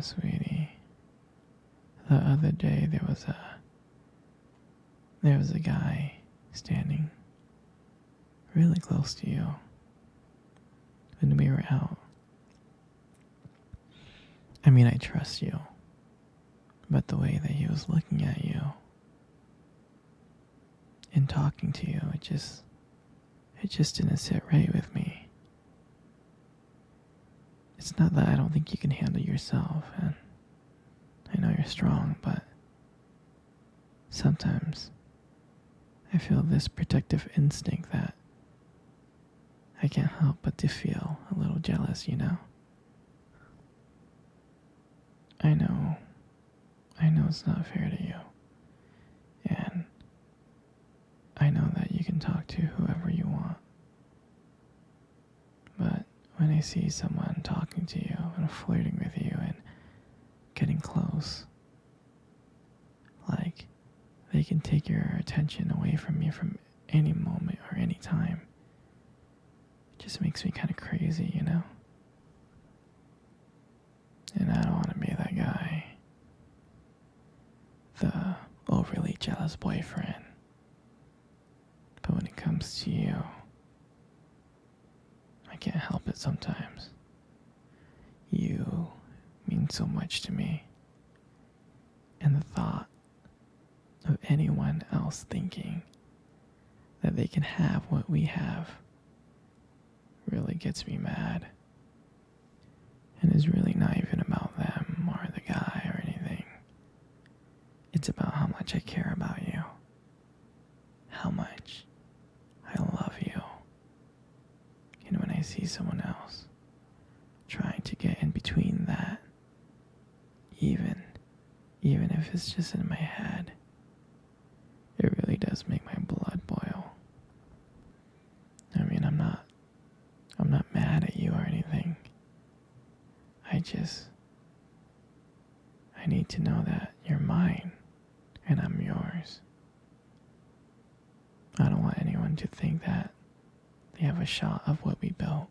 Sweetie, the other day there was a guy standing really close to you when we were out. I mean, I trust you, but the way that he was looking at you and talking to you, it just didn't sit right with me. It's not that I don't think you can handle yourself, and I know you're strong, but sometimes I feel this protective instinct that I can't help but to feel a little jealous, you know? I know it's not fair to you, and I know that you can talk to whoever you want, but when I see someone talking to you and flirting with you and getting close, like they can take your attention away from you from any moment or any time, it just makes me kind of crazy, you know? And I don't want to be that guy, the overly jealous boyfriend. But when it comes to you, I can't help it sometimes. You mean so much to me. And the thought of anyone else thinking that they can have what we have really gets me mad. And it's really not even about them or the guy or anything. It's about how much I care about you. How much I love you. And when I see someone else trying to get in between that, even if it's just in my head, it really does make my blood boil. I mean, I'm not mad at you or anything. I need to know that you're mine and I'm yours. I don't want anyone to think that they have a shot of what we built.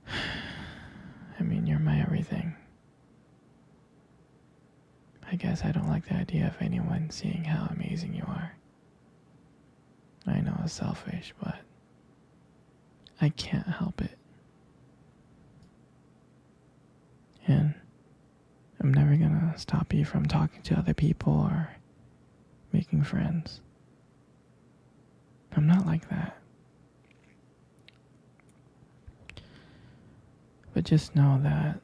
I mean, you're my everything. I guess I don't like the idea of anyone seeing how amazing you are. I know it's selfish, but I can't help it. And I'm never gonna stop you from talking to other people or making friends. I'm not like that. But just know that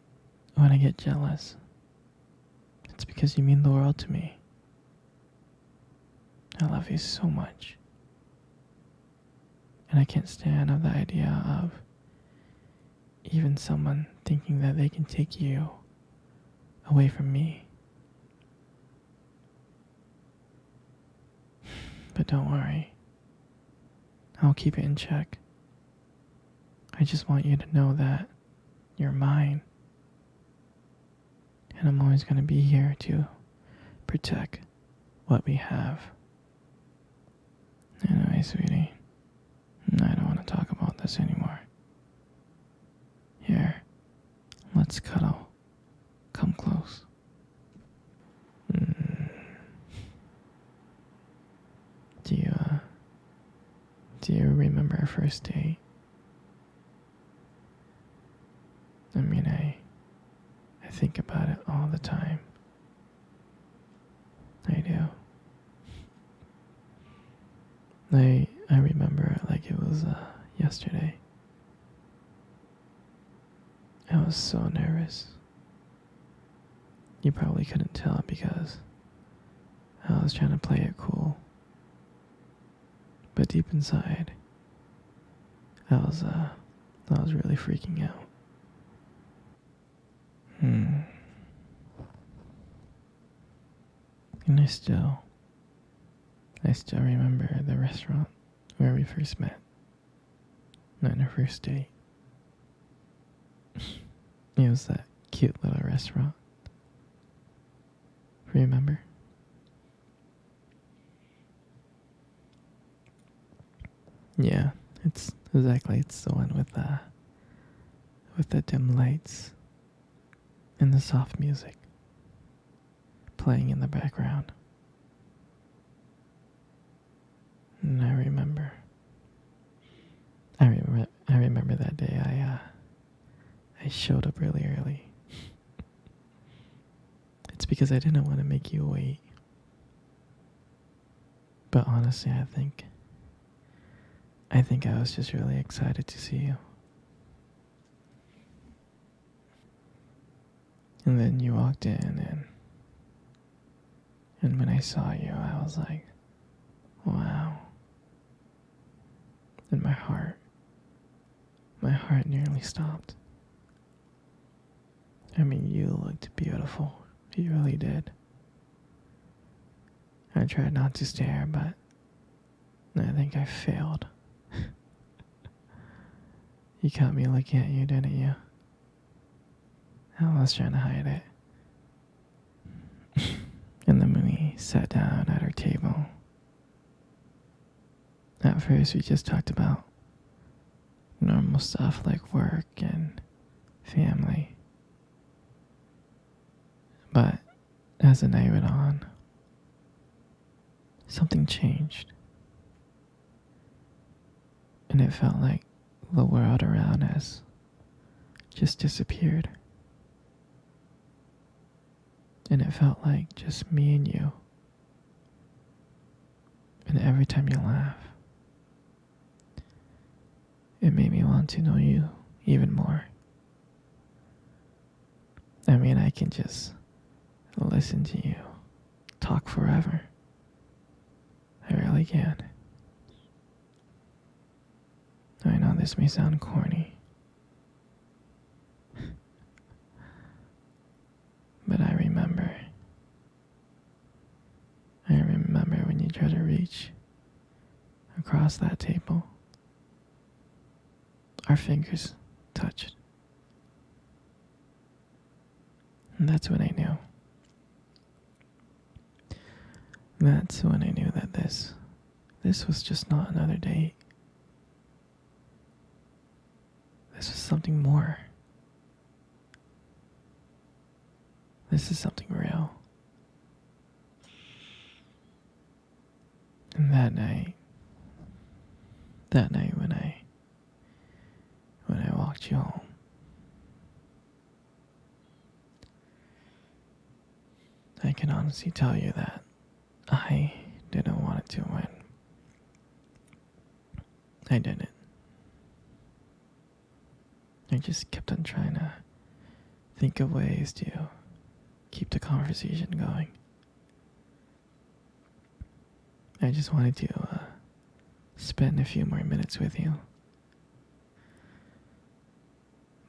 when I get jealous, it's because you mean the world to me. I love you so much. And I can't stand the idea of even someone thinking that they can take you away from me. But don't worry. I'll keep it in check. I just want you to know that you're mine. And I'm always going to be here to protect what we have. Anyway, sweetie, I don't want to talk about this anymore. Here, let's cuddle. Come close. Do you remember our first date? I mean, I think about it all the time. I do. I remember it like it was yesterday. I was so nervous. You probably couldn't tell because I was trying to play it cool. But deep inside, I was really freaking out. And I still remember the restaurant where we first met. On our first date. It was that cute little restaurant. Remember? Yeah, it's the one with the dim lights and the soft music playing in the background. And I remember that day I showed up really early. It's because I didn't want to make you wait. But honestly, I think I was just really excited to see you. And then you walked in, and when I saw you, I was like, wow. And my heart nearly stopped. I mean, you looked beautiful. You really did. I tried not to stare, but I think I failed. You caught me looking at you, didn't you? I was trying to hide it. And then when we sat down at our table, at first we just talked about normal stuff like work and family. But as the night went on, something changed. And it felt like the world around us just disappeared. And it felt like just me and you. And every time you laugh, it made me want to know you even more. I mean, I can just listen to you talk forever. I really can. I know this may sound corny, but I remember when you tried to reach across that table. Our fingers touched. And that's when I knew. That's when I knew that this was just not another date. This was something more. This is something real. And that night when I walked you home, I can honestly tell you that I didn't want it to win. I didn't. I just kept on trying to think of ways to keep the conversation going. I just wanted to spend a few more minutes with you.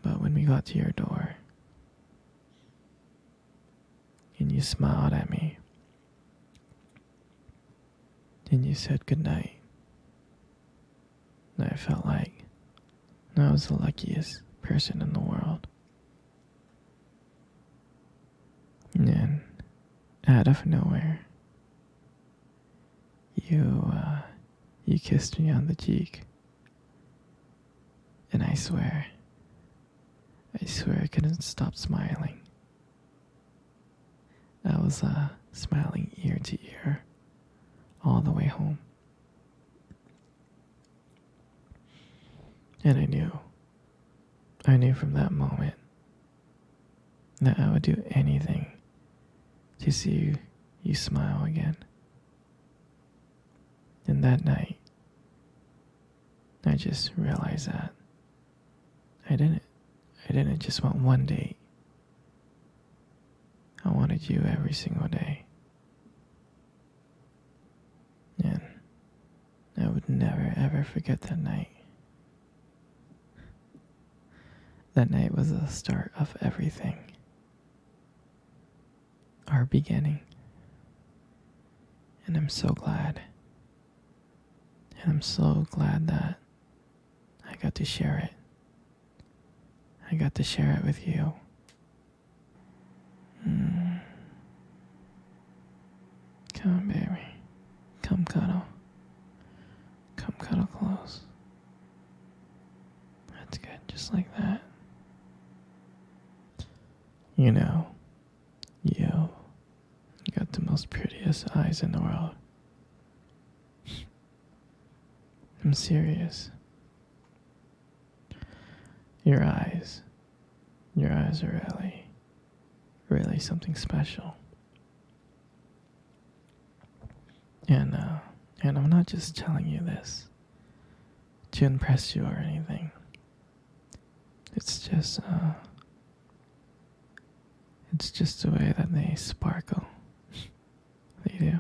But when we got to your door, and you smiled at me, and you said goodnight, I felt like I was the luckiest person in the world. And then, out of nowhere, you kissed me on the cheek. And I swear I couldn't stop smiling. I was smiling ear to ear all the way home. And I knew from that moment that I would do anything to see you smile again. And that night, I just realized that I didn't just want one date. I wanted you every single day. And I would never ever forget that night. That night was the start of everything. Our beginning. And I'm so glad. And I'm so glad that I got to share it. I got to share it with you. Come on, baby. Come cuddle. Come cuddle close. That's good, just like that. You know, you got the most prettiest eyes in the world. I'm serious. Your eyes. Your eyes are really, really something special. And I'm not just telling you this to impress you or anything. It's just the way that they sparkle. They do.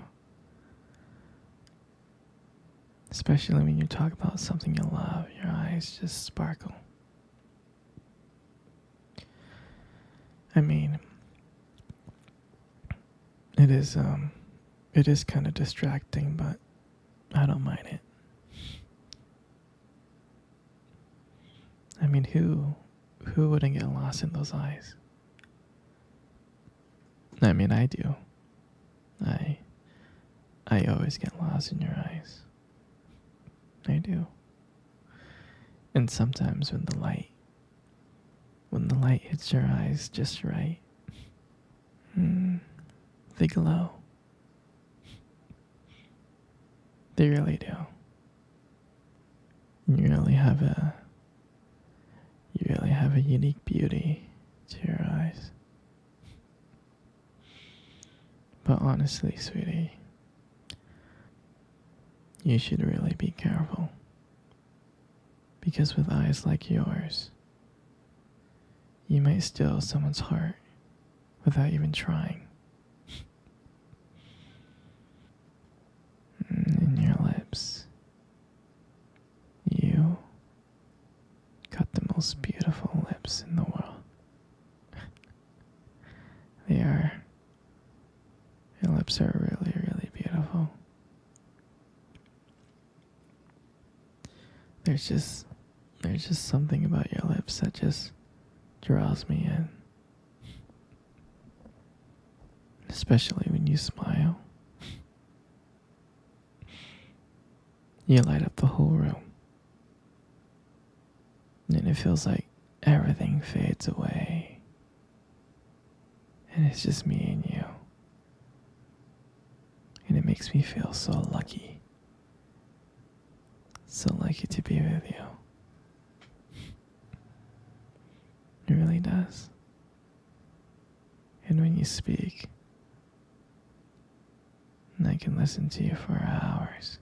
Especially when you talk about something you love, your eyes just sparkle. I mean, it is kind of distracting, but I don't mind it. I mean, who wouldn't get lost in those eyes? I mean, I do. I always get lost in your eyes. I do. And sometimes when the light hits your eyes just right, they glow. They really do. You really have a unique beauty to your eyes. But honestly, sweetie, you should really be careful. Because with eyes like yours, you might steal someone's heart without even trying. And your lips, you got the most beautiful lips in the world. Your lips are really, really beautiful. There's just something about your lips that just draws me in. Especially when you smile. You light up the whole room. And it feels like everything fades away. And it's just me and you. And it makes me feel so lucky. So lucky to be with you. It really does. And when you speak, I can listen to you for hours.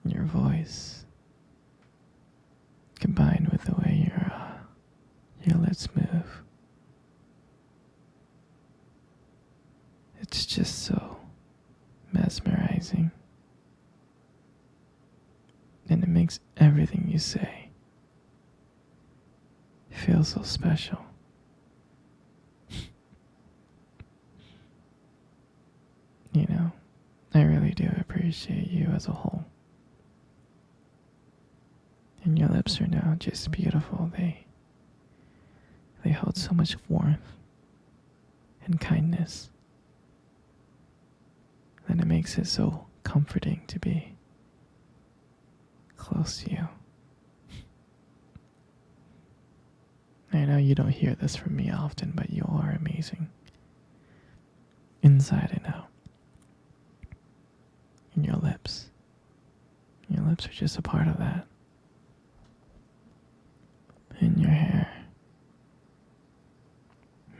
Your voice, combined with the way your lips move, it's just so mesmerizing. And it makes everything you say feel so special. You know, I really do appreciate you as a whole. And your lips are now just beautiful. They hold so much warmth and kindness. And it makes it so comforting to be close to you. I know you don't hear this from me often, but you are amazing. Inside and out. And your lips. Your lips are just a part of that. And your hair.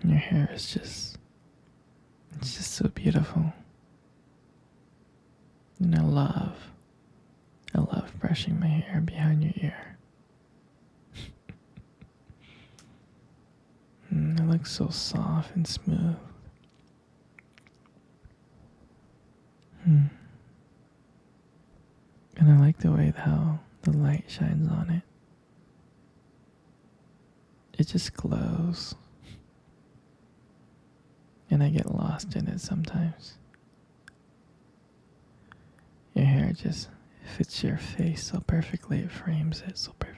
Your hair is just, it's just so beautiful. And I love brushing my hair behind your ear. And it looks so soft and smooth. And I like the way how the light shines on it. It just glows. And I get lost in it sometimes. Your hair just fits your face so perfectly, it frames it so perfectly.